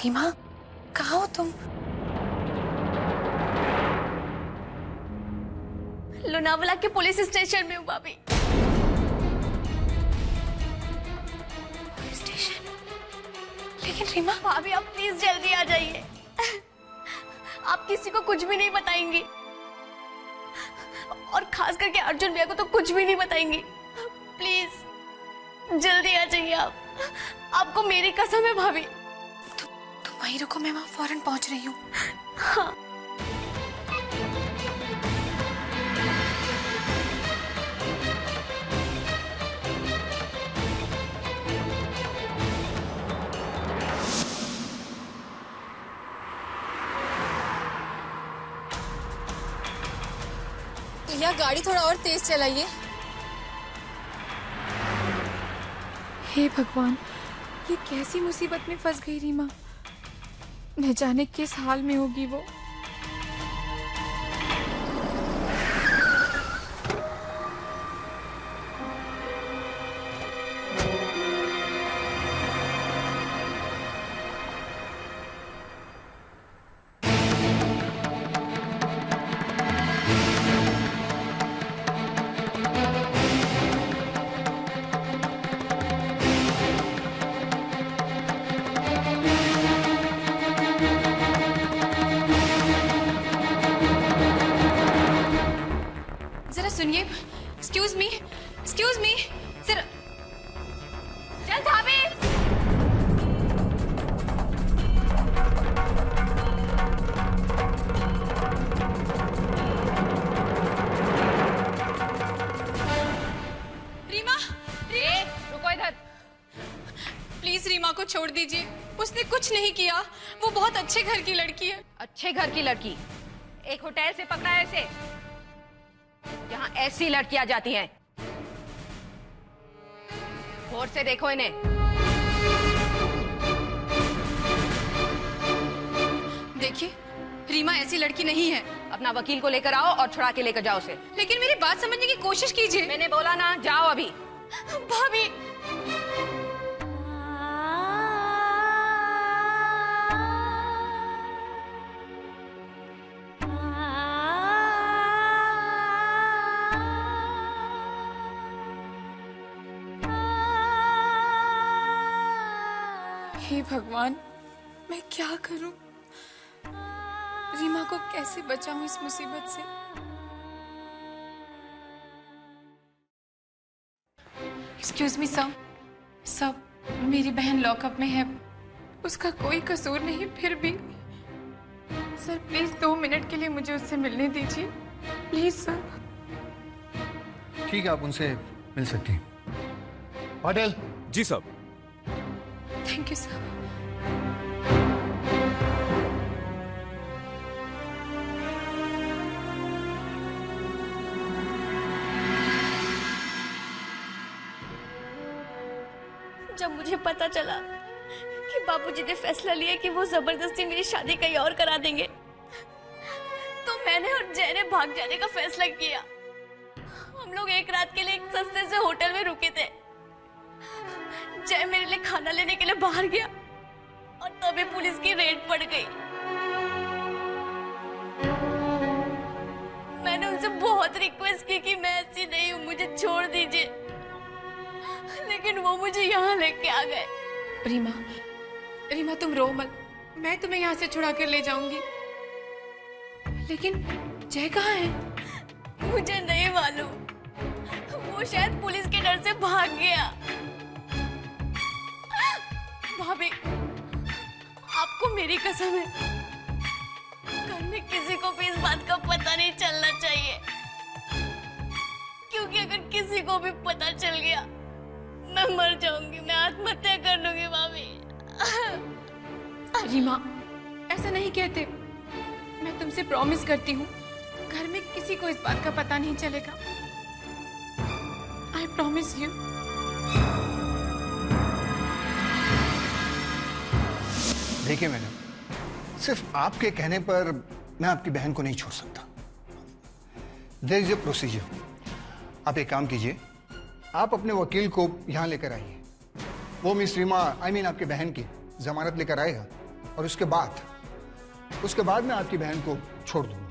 रीमा, कहाँ हो तुम? लोनावला के पुलिस स्टेशन में हूँ भाभी। Police station? लेकिन रीमा। भाभी आप प्लीज जल्दी आ जाइए। आप किसी को कुछ भी नहीं बताएंगी, और खास करके अर्जुन भैया को तो कुछ भी नहीं बताएंगी। प्लीज जल्दी आ जाइए आप। आपको मेरी कसम है भाभी। तुम वहीं रुको, मैं वहां फौरन पहुंच रही हूँ। हाँ। या गाड़ी थोड़ा और तेज चलाइए। हे भगवान, ये कैसी मुसीबत में फंस गई रीमा। न जाने किस हाल में होगी वो। सुनिए, एक्सक्यूज मी सर। चल भाभी। रीमा, रुको इधर। प्लीज रीमा को छोड़ दीजिए, उसने कुछ नहीं किया। वो बहुत अच्छे घर की लड़की है। अच्छे घर की लड़की? एक होटल से पकड़ा है इसे, जहां ऐसी लड़कियां जाती हैं। गौर से देखो इन्हें। देखिए, रीमा ऐसी लड़की नहीं है। अपना वकील को लेकर आओ और छुड़ा के लेकर जाओ उसे। लेकिन मेरी बात समझने की कोशिश कीजिए। मैंने बोला ना, जाओ अभी। भाभी। हे भगवान, मैं क्या करूं? रीमा को कैसे बचाऊं इस मुसीबत से? एक्सक्यूज मी सर, मेरी बहन लॉकअप में है। उसका कोई कसूर नहीं, फिर भी सर प्लीज 2 मिनट के लिए मुझे उससे मिलने दीजिए, प्लीज सर। ठीक है, आप उनसे मिल सकती हैं। पाटिल। जी साहब। Thank you sir. जब मुझे पता चला कि बाबूजी ने फैसला लिया कि वो जबरदस्ती मेरी शादी कहीं और करा देंगे, तो मैंने और जय ने भाग जाने का फैसला किया। हम लोग एक रात के लिए एक सस्ते से होटल में रुके थे। जय मेरे लिए खाना लेने के लिए बाहर गया और तभी पुलिस की रेड पड़ गई। मैंने उनसे बहुत रिक्वेस्ट की कि मैं ऐसी नहीं हूँ, मुझे छोड़ दीजिए, लेकिन वो मुझे यहाँ लेके आ गए। रीमा तुम रो मत, मैं तुम्हें यहाँ से छुड़ा कर ले जाऊंगी। लेकिन जय कहाँ है? मुझे नहीं मालूम, वो शायद पुलिस के डर से भाग गया। भाभी, आपको मेरी कसम है, घर में किसी को भी इस बात का पता नहीं चलना चाहिए, क्योंकि अगर किसी को भी पता चल गया मैं मर जाऊंगी, मैं आत्महत्या कर लूंगी। भाभी। रीमा, ऐसा नहीं कहते। मैं तुमसे प्रॉमिस करती हूँ, घर में किसी को इस बात का पता नहीं चलेगा। I promise you. देखिए मैडम, सिर्फ आपके कहने पर मैं आपकी बहन को नहीं छोड़ सकता। There is a procedure. आप एक काम कीजिए, आप अपने वकील को यहाँ लेकर आइए। वो मिस रीमा, आपकी बहन की जमानत लेकर आएगा और उसके बाद मैं आपकी बहन को छोड़ दूंगा।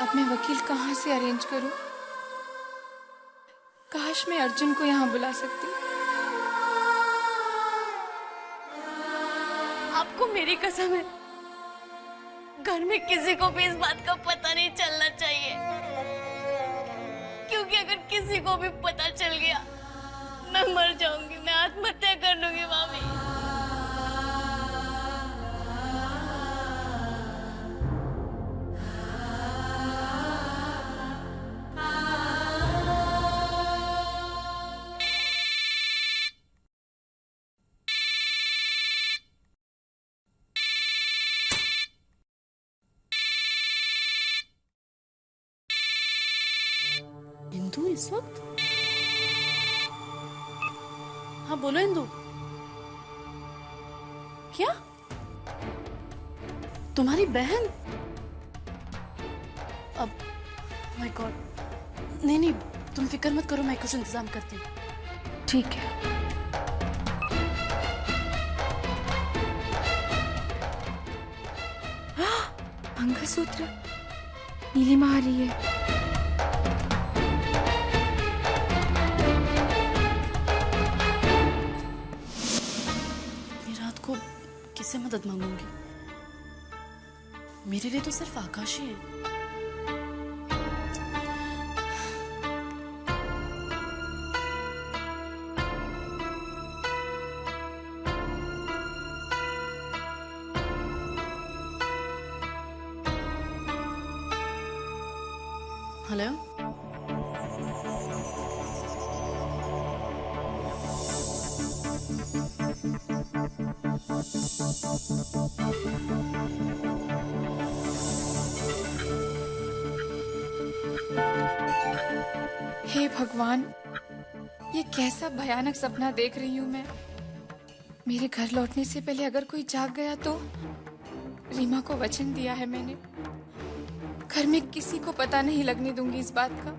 अब मैं वकील कहाँ से अरेंज करूं? काश मैं अर्जुन को यहाँ बुला सकती। आपको मेरी कसम है, घर में किसी को भी इस बात का पता नहीं चलना चाहिए, क्योंकि अगर किसी को भी पता चल गया मैं मर जाऊंगी, मैं आत्महत्या कर लूंगी मामी। इंदु इस वक्त? हाँ बोलो इंदु। क्या तुम्हारी बहन? अब माय गॉड, नहीं नहीं तुम फिक्र मत करो, मैं कुछ इंतजाम करती हूँ। ठीक है। मंगलसूत्र, नीलिमा आ रही है। किससे मदद मांगूंगी? मेरे लिए तो सिर्फ आकाश ही है। हेलो, हे भगवान, ये कैसा भयानक सपना देख रही हूँ मैं। मेरे घर लौटने से पहले अगर कोई जाग गया तो? रीमा को वचन दिया है मैंने, घर में किसी को पता नहीं लगने दूंगी इस बात का।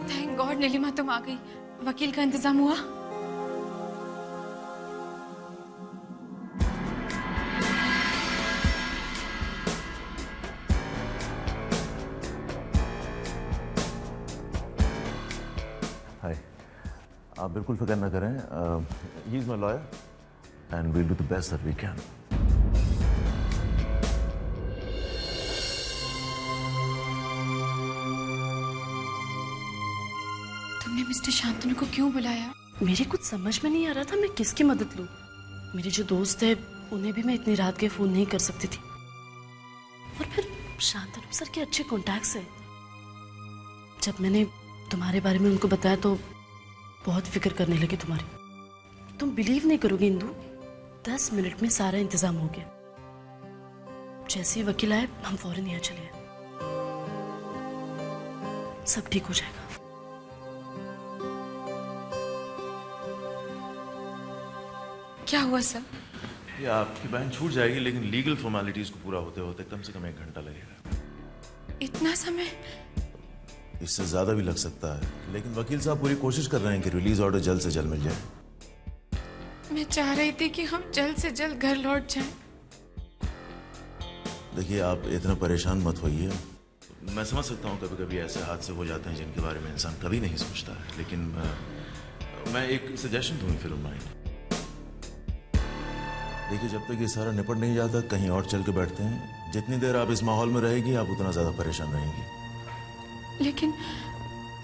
थैंक गॉड नीलिमा तुम आ गई। वकील का इंतजाम हुआ? हाय, आप बिल्कुल फिक्र ना करें। He is my lawyer and we'll do the best that we can. तुमने मिस्टर शांतनु को क्यों बुलाया? मेरे कुछ समझ में नहीं आ रहा था मैं किसकी मदद लूं। मेरे जो दोस्त है उन्हें भी मैं इतनी रात के फोन नहीं कर सकती थी, और फिर शांतनु सर के अच्छे कॉन्टैक्ट्स हैं। जब मैंने तुम्हारे बारे में उनको बताया तो बहुत फिक्र करने लगे तुम्हारी। तुम बिलीव नहीं करोगे इंदु, 10 मिनट में सारा इंतजाम हो गया। जैसे ही वकील आए हम फौरन यहाँ चले आए। सब ठीक हो जाएगा। क्या हुआ सर? ये आपकी बहन छूट जाएगी, लेकिन लीगल फॉर्मेलिटीज को पूरा होते होते कम से कम 1 घंटा लगेगा। इतना समय? इससे ज्यादा भी लग सकता है, लेकिन वकील साहब पूरी कोशिश कर रहे हैं कि रिलीज ऑर्डर जल्द से जल्द मिल जाए। मैं चाह रही थी कि हम जल्द से जल्द घर लौट जाएं। देखिए, आप इतना परेशान मत होइए। मैं समझ सकता हूँ कभी कभी ऐसे हादसे हो जाते हैं जिनके बारे में इंसान कभी नहीं सोचता है, लेकिन मैं एक सजेशन दूँ फिर माइंड। देखिए, जब तक ये सारा निपट नहीं जाता कहीं और चल के बैठते हैं। जितनी देर आप इस माहौल में रहेगी आप उतना ज्यादा परेशान रहेंगी। लेकिन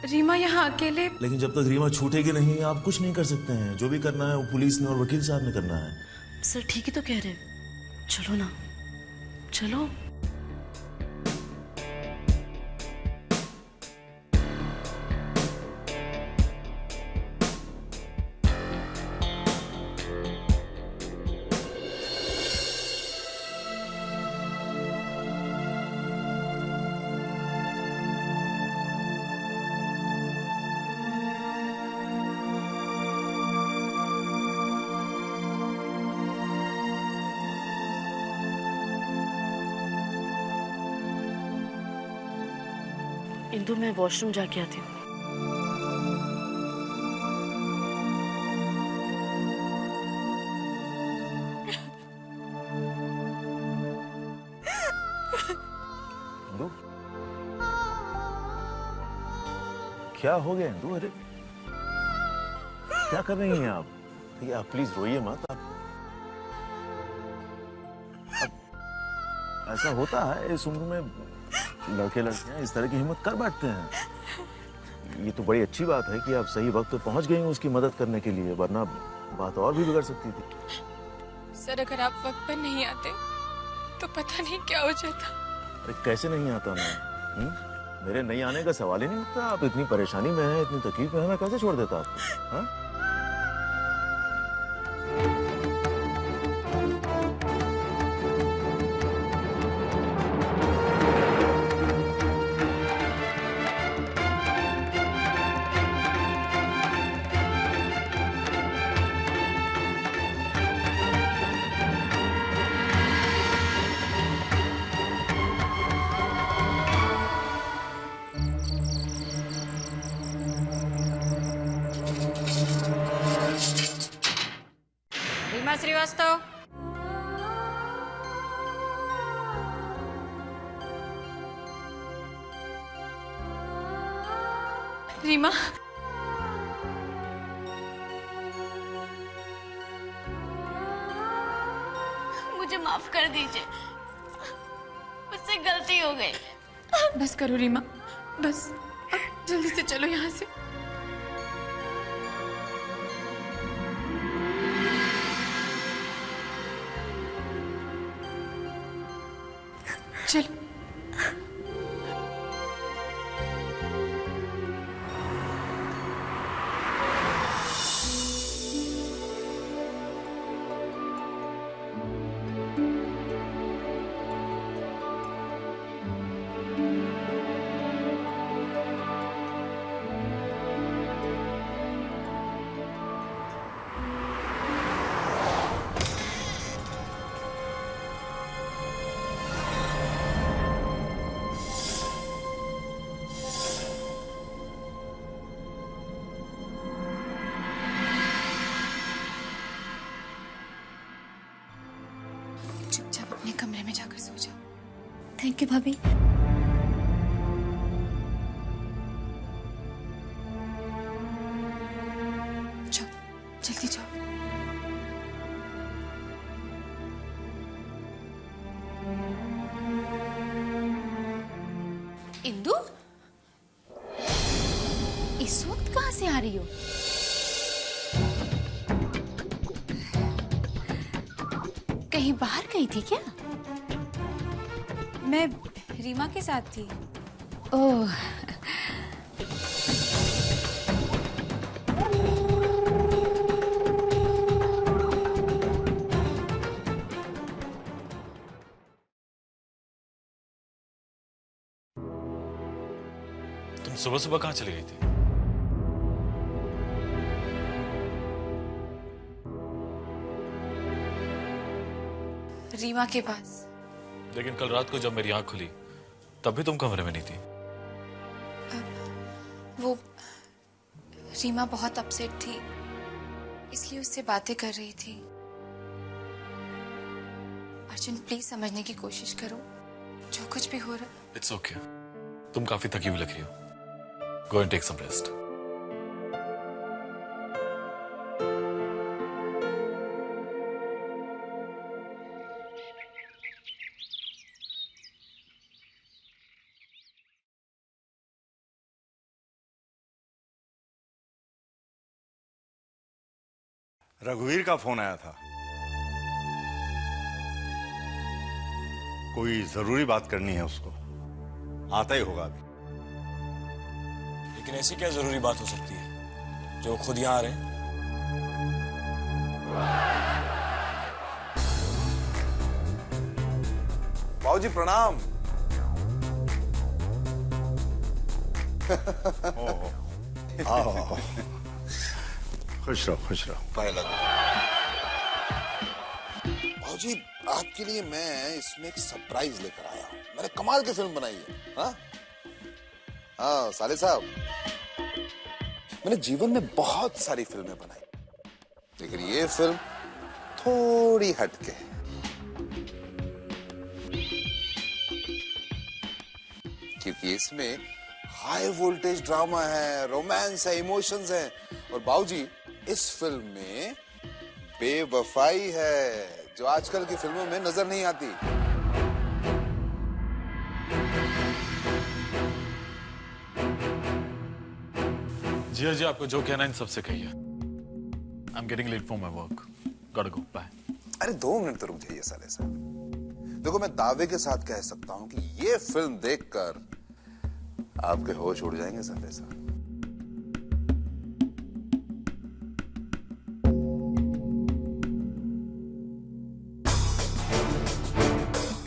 रीमा यहाँ अकेले। लेकिन जब तक रीमा छूटेगी नहीं आप कुछ नहीं कर सकते हैं। जो भी करना है वो पुलिस ने और वकील साहब ने करना है। सर ठीक ही तो कह रहे हैं, चलो ना, चलो। इंदु, मैं वॉशरूम जाके आती हूँ। इंदु, क्या हो गया इंदु? अरे क्या कर रही हैं आप? देखिए, आप प्लीज रोइए मत। आप ऐसा होता है, इस उम्र में लड़के लड़कियां इस तरह की हिम्मत कर बैठते हैं। ये तो बड़ी अच्छी बात है कि आप सही वक्त पे पहुंच गई हैं उसकी मदद करने के लिए, वरना बात और भी बिगड़ सकती थी। सर, अगर आप वक्त पर नहीं आते तो पता नहीं क्या हो जाता। अरे कैसे नहीं आता मैं? मेरे नहीं आने का सवाल ही नहीं उठता। आप इतनी परेशानी में हैं, इतनी तकलीफ में हैं, मैं कैसे छोड़ देता आपको? हाँ? रीमा श्रीवास्तव, रीमा, मुझे माफ कर दीजिए, मुझसे गलती हो गई। बस करो रीमा, बस अब जल्दी से चलो यहाँ से। चलो। चुपचाप अपने कमरे में जाकर सो जाओ। थैंक यू भाभी। जाओ, जल्दी जाओ। इंदु, इस वक्त कहाँ से आ रही हो? कहीं बाहर गई थी क्या? मैं रीमा के साथ थी। ओह, तुम सुबह सुबह कहाँ चली गई थी? रीमा के पास। लेकिन कल रात को जब मेरी आंख खुली तब भी तुम कमरे में नहीं थी। वो रीमा बहुत अपसेट थी, इसलिए उससे बातें कर रही थी। अर्जुन, प्लीज समझने की कोशिश करो, जो कुछ भी हो रहा। इट्स ओके, तुम काफी थकी हुई लग रही हो। Go and take some rest. रघुवीर का फोन आया था, कोई जरूरी बात करनी है उसको, आता ही होगा अभी। लेकिन ऐसी क्या जरूरी बात हो सकती है जो खुद यहाँ आ रहे हैं? बाबूजी प्रणाम। आओ, खुश रहो खुश रहो। पहला भाजी, आपके लिए मैं इसमें एक सरप्राइज लेकर आया हूँ। मैंने कमाल की फिल्म बनाई है। हाँ, हाँ साले साहब, मैंने जीवन में बहुत सारी फिल्में बनाई, लेकिन ये फिल्म थोड़ी हटके है। क्योंकि इसमें हाई वोल्टेज ड्रामा है, रोमांस है, इमोशंस है, और बाबूजी इस फिल्म में बेवफाई है जो आजकल की फिल्मों में नजर नहीं आती। जी आपको जो कहना है इन सबसे कहिए। I am getting late for my work, got go, bye. अरे 2 मिनट तो रुक जाइए साले साहब। देखो मैं दावे के साथ कह सकता हूं कि ये फिल्म देखकर आपके होश उड़ जाएंगे साले साहब।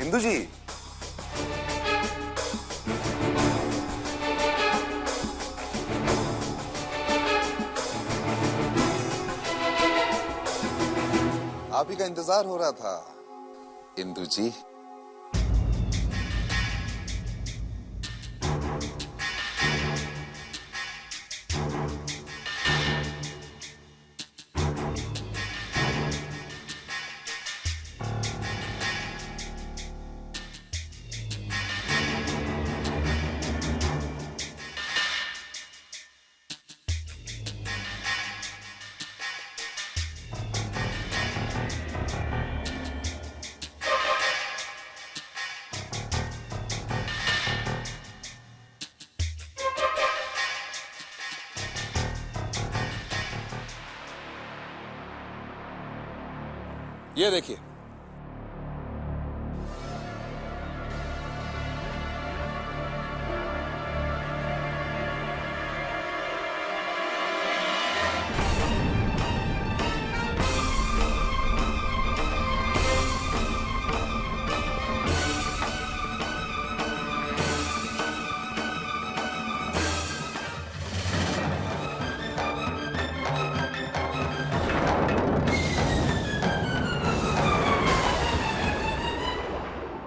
इंदु जी, आप ही का इंतजार हो रहा था इंदु जी। ये देखिए